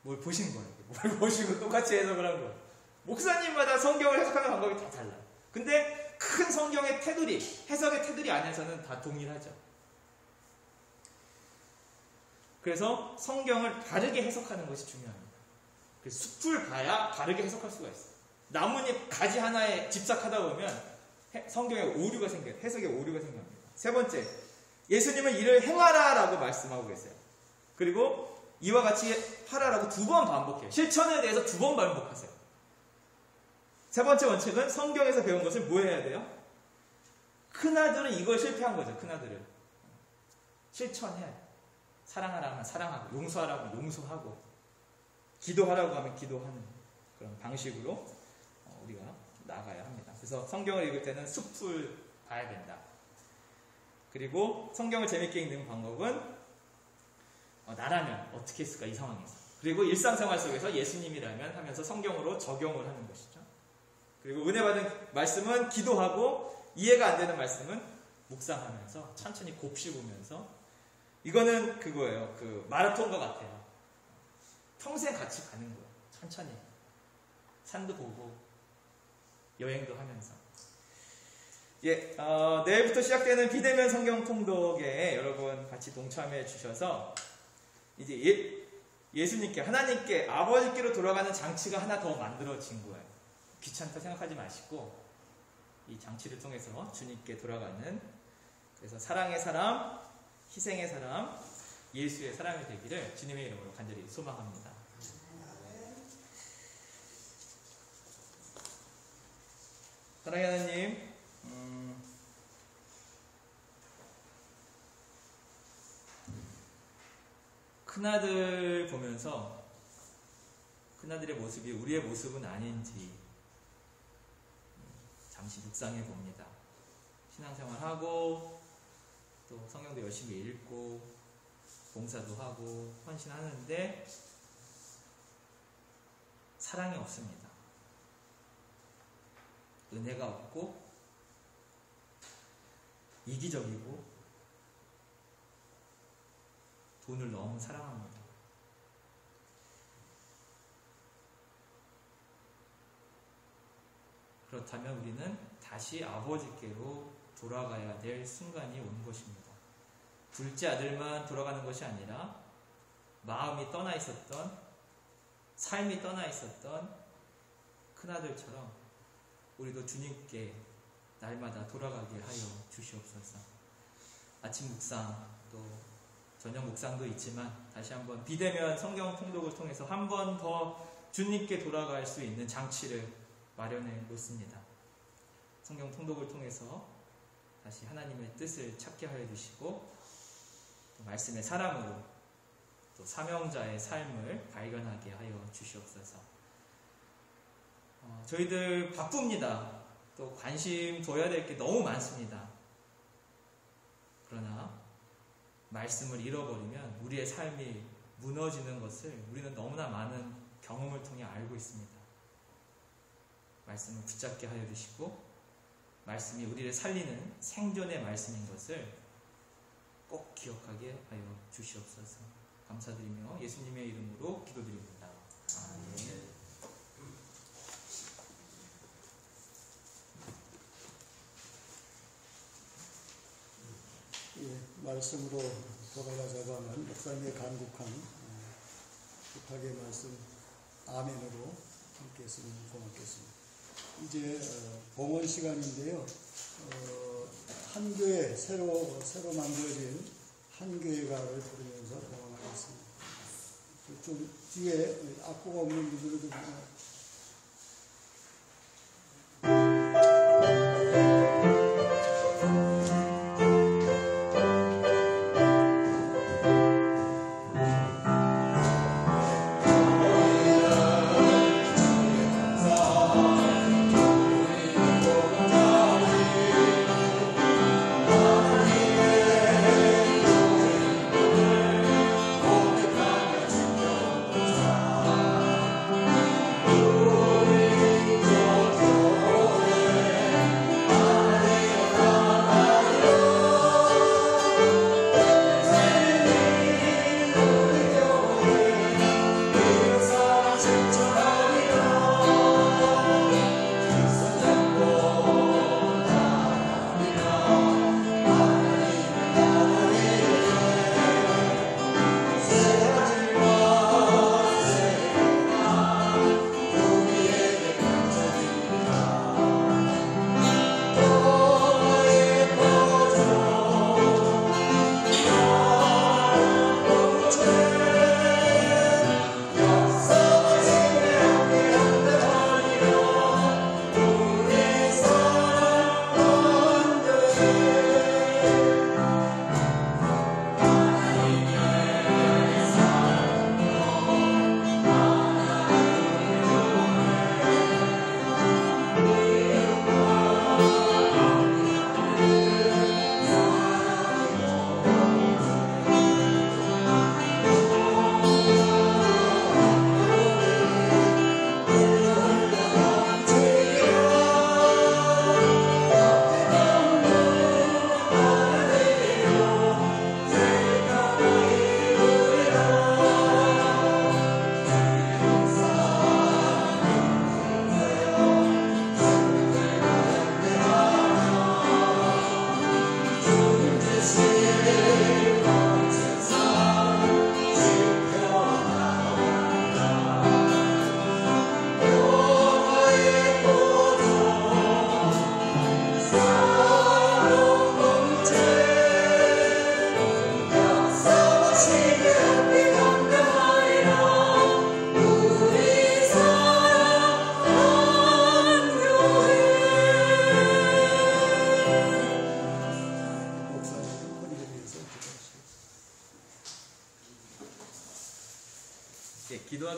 뭘 보신 거예요. 뭘 보시고 똑같이 해석을 한 거예요. 목사님마다 성경을 해석하는 방법이 다 달라요. 근데 큰 성경의 테두리, 해석의 테두리 안에서는 다 동일하죠. 그래서 성경을 다르게 해석하는 것이 중요합니다. 숲을 봐야 다르게 해석할 수가 있어요. 나뭇잎 가지 하나에 집착하다 보면 성경에 오류가 생겨요. 해석에 오류가 생깁니다. 세 번째, 예수님은 이를 행하라 라고 말씀하고 계세요. 그리고 이와 같이 하라라고 2번 반복해요. 실천에 대해서 2번 반복하세요. 세 번째 원칙은 성경에서 배운 것을 뭐 해야 돼요? 큰아들은 이걸 실패한 거죠. 큰아들은 실천해야 돼요. 사랑하라 하면 사랑하고, 용서하라고 하면 용서하고, 기도하라고 하면 기도하는 그런 방식으로 우리가 나아가야 합니다. 그래서 성경을 읽을 때는 숲을 봐야 된다. 그리고 성경을 재밌게 읽는 방법은 나라면 어떻게 했을까 이 상황에서. 그리고 일상생활 속에서 예수님이라면 하면서 성경으로 적용을 하는 것이죠. 그리고 은혜 받은 말씀은 기도하고, 이해가 안 되는 말씀은 묵상하면서 천천히 곱씹으면서. 이거는 그거예요. 그 마라톤과 같아요. 평생 같이 가는 거예요. 천천히. 산도 보고 여행도 하면서. 내일부터 시작되는 비대면 성경 통독에 여러분 같이 동참해 주셔서 이제 예수님께, 하나님께, 아버지께로 돌아가는 장치가 하나 더 만들어진 거예요. 귀찮다 생각하지 마시고 이 장치를 통해서 주님께 돌아가는, 그래서 사랑의 사람, 희생의 사람, 예수의 사람이 되기를 주님의 이름으로 간절히 소망합니다. 사랑의 하나님, 큰아들 보면서 큰아들의 모습이 우리의 모습은 아닌지 잠시 묵상해 봅니다. 신앙생활하고 또 성경도 열심히 읽고 봉사도 하고 헌신하는데 사랑이 없습니다. 은혜가 없고 이기적이고 돈을 너무 사랑합니다. 그렇다면 우리는 다시 아버지께로 돌아가야 될 순간이 온 것입니다. 둘째 아들만 돌아가는 것이 아니라 마음이 떠나 있었던, 삶이 떠나 있었던 큰아들처럼 우리도 주님께 날마다 돌아가게 하여 주시옵소서. 아침 묵상 또 저녁 묵상도 있지만 다시 한번 비대면 성경 통독을 통해서 한 번 더 주님께 돌아갈 수 있는 장치를 마련해 놓습니다. 성경 통독을 통해서 다시 하나님의 뜻을 찾게 하여 주시고 또 말씀의 사람으로 또 사명자의 삶을 발견하게 하여 주시옵소서. 저희들 바쁩니다. 또 관심 둬야 될 게 너무 많습니다. 그러나 말씀을 잃어버리면 우리의 삶이 무너지는 것을 우리는 너무나 많은 경험을 통해 알고 있습니다. 말씀을 붙잡게 하여 주시고 말씀이 우리를 살리는 생존의 말씀인 것을 꼭 기억하게 하여 주시옵소서. 감사드리며 예수님의 이름으로 기도드립니다. 아멘. 말씀으로 돌아가자고 하면 목사님의 간곡한 부탁의 말씀 아멘으로 함께 했으면 고맙겠습니다. 이제 봉헌 시간인데요. 한교회 새로 만들어진 한교회가를 부르면서 봉헌하겠습니다. 좀 뒤에 악보가 없는 분들도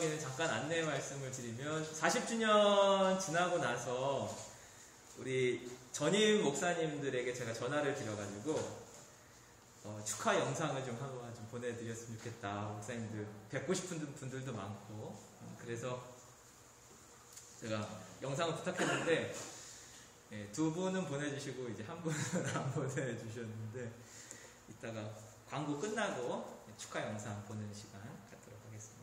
마지막에는 잠깐 안내 말씀을 드리면 40주년 지나고 나서 우리 전임 목사님들에게 제가 전화를 드려가지고 축하 영상을 좀 한번 좀 보내드렸으면 좋겠다. 목사님들 뵙고 싶은 분들도 많고 그래서 제가 영상을 부탁했는데 두 분은 보내주시고 이제 한 분은 안 보내주셨는데 이따가 광고 끝나고 축하 영상 보는 시간 갖도록 하겠습니다.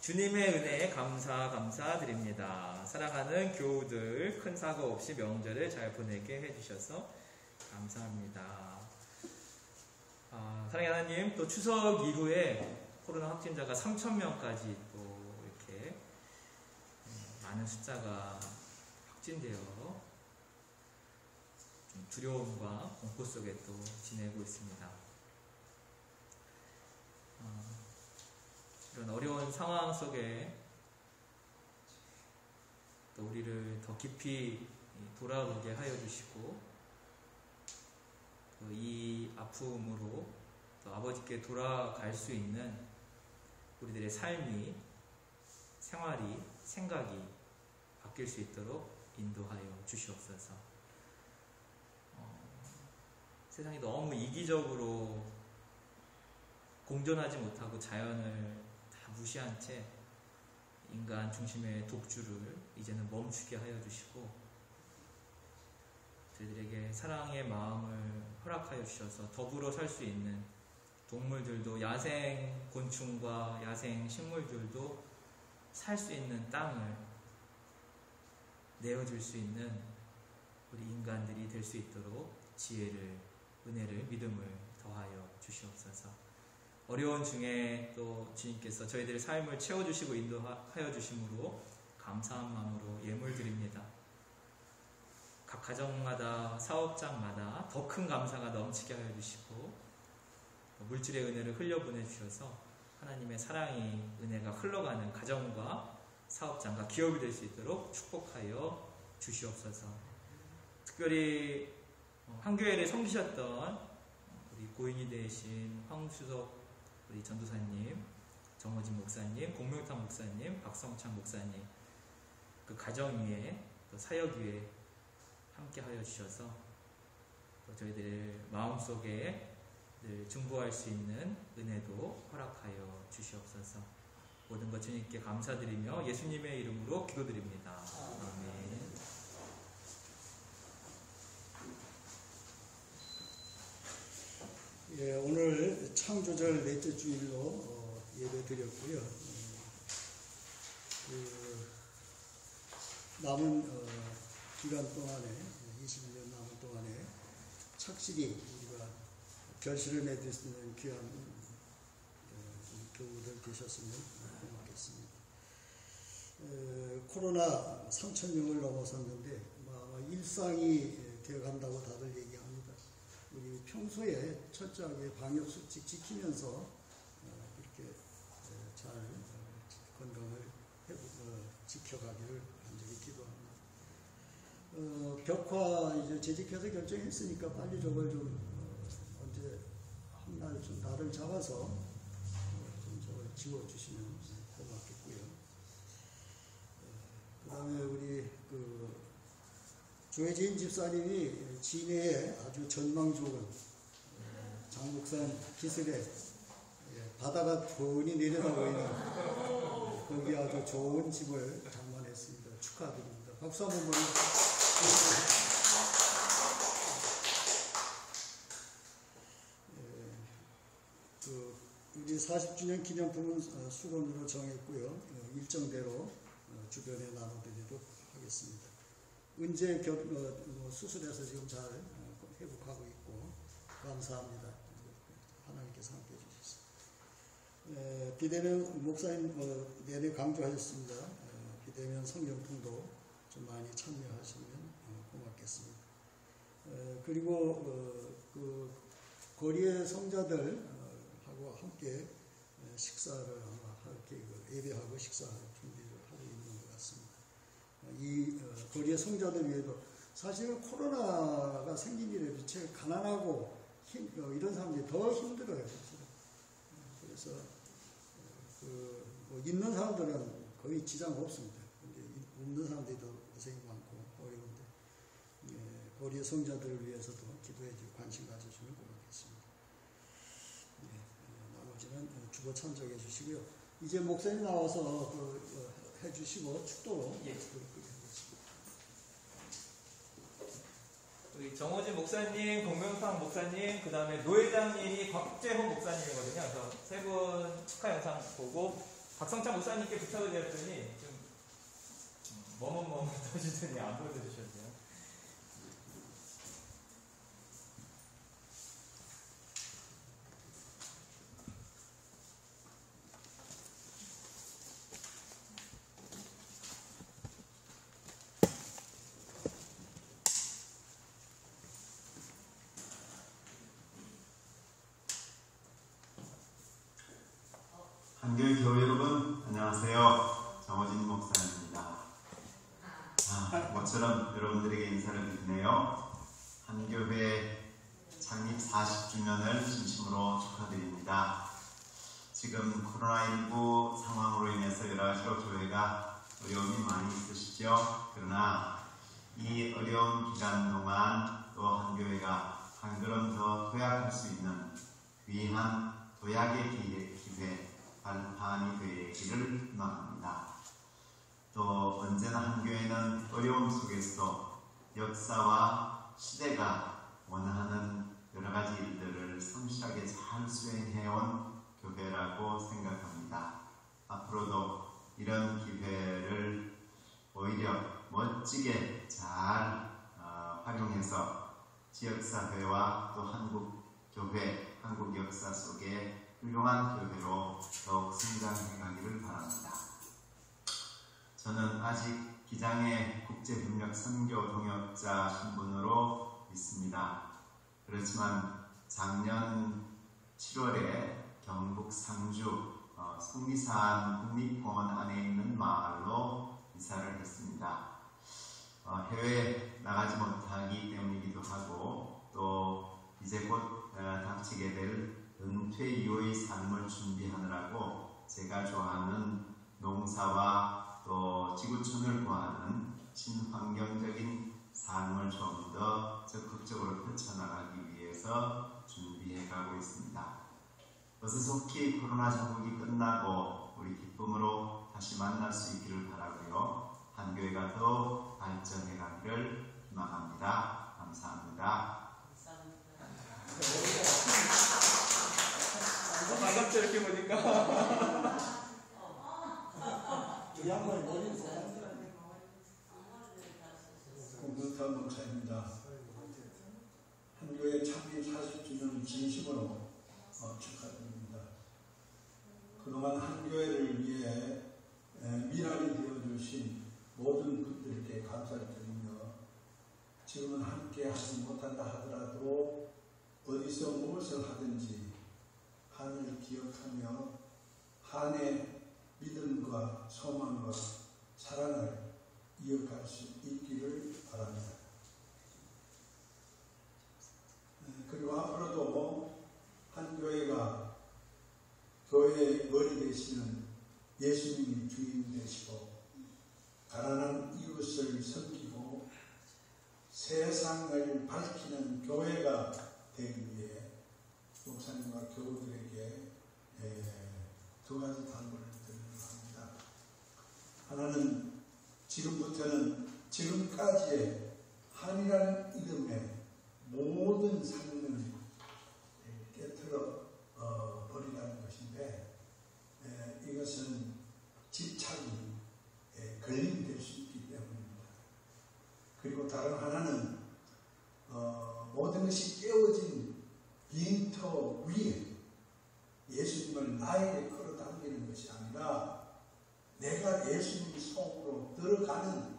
주님의 은혜에 감사드립니다. 사랑하는 교우들 큰 사고 없이 명절을 잘 보내게 해주셔서 감사합니다. 사랑하는 하나님, 또 추석 이후에 코로나 확진자가 3,000명까지 또 이렇게 많은 숫자가 확진되어 좀 두려움과 공포 속에 또 지내고 있습니다. 이런 어려운 상황 속에 또 우리를 더 깊이 돌아보게 하여 주시고 또 이 아픔으로 또 아버지께 돌아갈 수 있는 우리들의 삶이, 생활이, 생각이 바뀔 수 있도록 인도하여 주시옵소서. 세상이 너무 이기적으로 공존하지 못하고 자연을 다 무시한 채 인간 중심의 독주를 이제는 멈추게 하여 주시고 저희들에게 사랑의 마음을 허락하여 주셔서 더불어 살 수 있는 동물들도, 야생 곤충과 야생 식물들도 살 수 있는 땅을 내어줄 수 있는 우리 인간들이 될 수 있도록 지혜를, 은혜를, 믿음을 더하여 주시옵소서. 어려운 중에 또 주님께서 저희들의 삶을 채워주시고 인도하여 주심으로 감사한 마음으로 예물 드립니다. 각 가정마다, 사업장마다 더 큰 감사가 넘치게 하여 주시고 물질의 은혜를 흘려보내 주셔서 하나님의 사랑이, 은혜가 흘러가는 가정과 사업장과 기업이 될 수 있도록 축복하여 주시옵소서. 특별히 한교회를 섬기셨던 우리 고인이 되신 황수석 우리 전도사님, 정호진 목사님, 공명탕 목사님, 박성창 목사님, 그 가정 위에 또 사역 위에 함께 하여 주셔서 또 저희들 마음속에 늘 중보할 수 있는 은혜도 허락하여 주시옵소서. 모든 것 주님께 감사드리며 예수님의 이름으로 기도드립니다. 아멘. 예, 오늘 창조절 넷째 주일로 예배 드렸고요. 남은 기간 동안에, 21년 남은 동안에 착실히 우리가 결실을 맺을 수 있는 귀한 교우들 되셨으면 고맙겠습니다. 코로나 3,000명을 넘어섰는데 아마 일상이 되어간다고 다들 얘기합니다. 우리 평소에 철저하게 방역수칙 지키면서 이렇게 잘 건강을 지켜가기를 간절히 기도합니다. 벽화 이제 재직해서 결정했으니까 빨리 저걸 좀 언제 한 날 좀 날을 잡아서 좀 저걸 지워주시면 고맙겠고요. 그 다음에 우리 조혜진 집사님이 진해에 아주 전망 좋은 장곡산 기슭에 바다가 훤히 내려다보이는 거기 아주 좋은 집을 장만했습니다. 축하드립니다. 박수 한번 보내주세요. 우리 40주년 기념품은 수건으로 정했고요. 일정대로 주변에 나눠드리도록 하겠습니다. 은재 수술해서 지금 잘 회복하고 있고 감사합니다. 하나님께서 함께해 주셨습니다. 비대면 목사님 내내 강조하셨습니다. 비대면 성경통도 좀 많이 참여하시면 고맙겠습니다. 그리고 거리의 성자들하고 함께 식사를 아마 예배하고 식사 준비를 하고 있는 것 같습니다. 이 거리의 성자들 위해도 사실은 코로나가 생긴 이래 제일 가난하고 이런 사람들이 더 힘들어요. 그래서 뭐 있는 사람들은 거의 지장 없습니다. 근데 없는 사람들이 더 고생이 많고 어려운데 고리의 성자들을 위해서도 기도해 주고 관심 가져주면 고맙겠습니다. 나머지는 주보 참조해 주시고요. 이제 목사님 나와서 해주시고 축도로 기도를 우리 정호진 목사님, 동명상 목사님, 그 다음에 노회장님이 곽재훈 목사님이거든요. 그래서 세 분 축하 영상 보고 박성찬 목사님께 부탁을 드렸더니 좀 머뭇머뭇하시더니 안 보여주셨네요. 한교회 교회 여러분 안녕하세요. 정호진 목사입니다. 모처럼 여러분들에게 인사를 드리네요. 한교회 창립 40주년을 진심으로 축하드립니다. 지금 코로나19 상황으로 인해서 여러 가지로 교회가 어려움이 많이 있으시죠. 그러나 이 어려운 기간 동안 또 한교회가 한 걸음 더 도약할 수 있는 귀한 도약의 기회 발판이 되기를 희망합니다. 또 언제나 한교회는 어려움 속에서 역사와 시대가 원하는 여러 가지 일들을 성실하게 잘 수행해온 교회라고 생각합니다. 앞으로도 이런 기회를 오히려 멋지게 잘 활용해서 지역사회와 또 한국교회, 한국 역사 속에 훌륭한 교회로 더욱 성장해 가기를 바랍니다. 저는 아직 기장의 국제협력 선교 동역자 신분으로 있습니다. 그렇지만 작년 7월에 경북 상주 성리산 국립공원 안에 있는 마을로 이사를 했습니다. 해외에 나가지 못하기 때문이기도 하고 또 이제 곧 닥치게 될 은퇴 이후의 삶을 준비하느라고 제가 좋아하는 농사와 또 지구촌을 구하는 친환경적인 삶을 좀 더 적극적으로 펼쳐나가기 위해서 준비해가고 있습니다. 어서 속히 코로나 전국이 끝나고 우리 기쁨으로 다시 만날 수 있기를 바라고요. 한교회가 더 발전해가기를 희망합니다. 감사합니다. 반갑죠, 이렇게 보니까. 이 양반이 머리를 공덕한 목사입니다. 한교회 창립 40주년 진심으로 축하드립니다. 그동안 한교회를 위해 미랄이 되어주신 모든 분들께 감사를 드리며 지금은 함께 하지 못한다 하더라도 어디서 무엇을 하든지 한을 기억하며 한의 믿음과 소망과 사랑을 이어갈 수 있기를 바랍니다. 그리고 앞으로도 한교회가 교회의 머리 되시는 예수님이 주인 되시고 가난한 이웃을 섬기고 세상을 밝히는 교회가 되기 위해 목사님과 교우들에게 두 가지 당부를 드리려고 합니다. 하나는 지금부터는 지금까지의 한이라는 이름의 모든 삶을 깨트려 버리라는 것인데 이것은 집착이 걸림될 수 있기 때문입니다. 그리고 다른 하나는 모든 것이 깨어진 빈터 위에 예수님을 나에게 끌어당기는 것이 아니라 내가 예수님 속으로 들어가는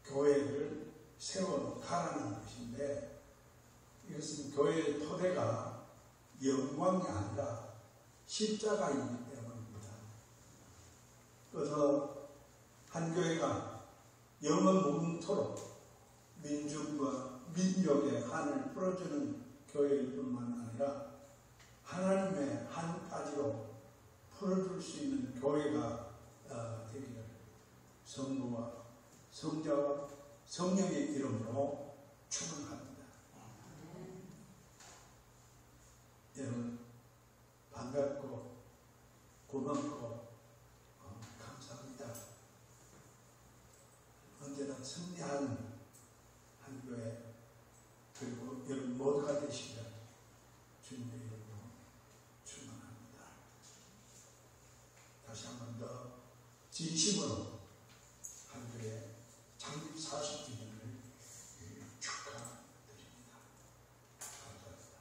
교회를 세워가라는 것인데 이것은 교회의 토대가 영광이 아니라 십자가이기 때문입니다. 그래서 한교회가 영원무궁토록 민중과 민족의 한을 풀어주는 교회일 뿐만 아니라 하나님의 한 가지로 풀어줄 수 있는 교회가 되기를 성부와 성자와 성령의 이름으로 축원합니다. 여러분 반갑고 고맙고 감사합니다. 언제나 승리하는 한 교회 그리고 여러분 모두가 되시기를 주님의 이름으로 축원합니다. 다시 한 번 더 진심으로 한 교회 창립 40주년을 축하드립니다. 감사합니다.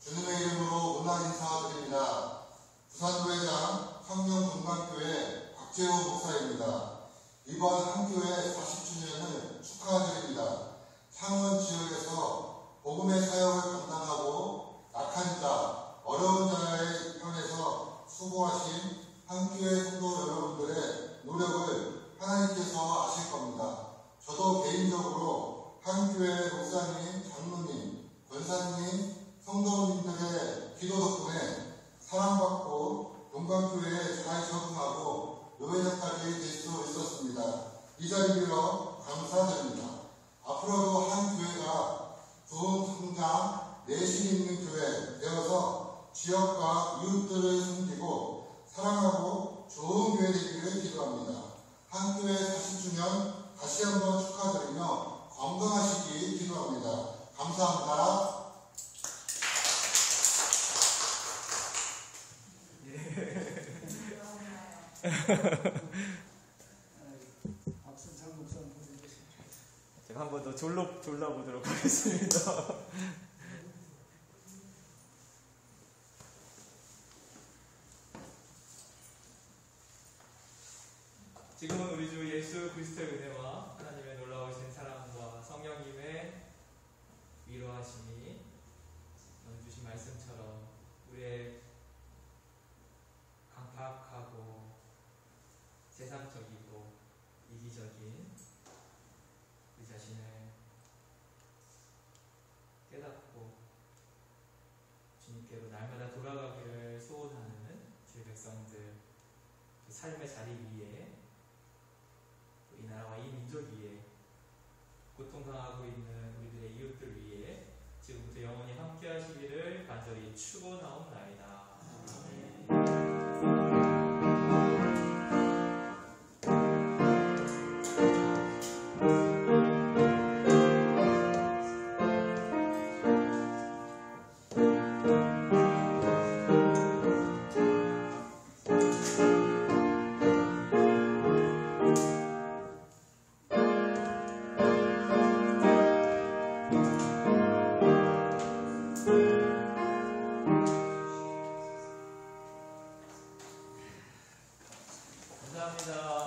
주님의 이름으로 문안 인사드립니다. 부산교회장 성령동방교회 박재호 목사입니다. 이번 한교회 40주년을 축하드립니다. 창원 지역에서 복음의 사역을 감당하고 약한 자, 어려운 자의 편에서 수고하신 한교회 성도 여러분들의 노력을 하나님께서 아실 겁니다. 저도 개인적으로 한교회 목사님, 장로님, 권사님, 성도님들의 기도 덕분에 사랑받고 동방교회에 잘 적응하고 노예자까지 될 수 있었습니다. 이 자리 빌어 감사드립니다. 앞으로도 한 교회가 좋은 성장, 내신 있는 교회 되어서 지역과 이웃들을 섬기고 사랑하고 좋은 교회 되기를 기도합니다. 한 교회 40주년 다시 한번 축하드리며 건강하시기 기도합니다. 감사합니다. 박선창 목사님 보내주십시오. 제가 한 번 더 졸라보도록 하겠습니다. 지금은 우리 주 예수 그리스도의 은혜와 하나님의 놀라우신 사랑과 성령님의 위로하심이 오늘 주신 말씀처럼 우리의 강팍하고 세상적이고 이기적인 우리 자신을 깨닫고 주님께로 날마다 돌아가기를 소원하는 주의 백성들 그 삶의 자리 위에 또 이 나라와 이 민족 위에 고통당하고 있는 우리들의 이웃들 위에 지금부터 영원히 함께 하시기를 간절히 축원하옵나이다. 감사합니다.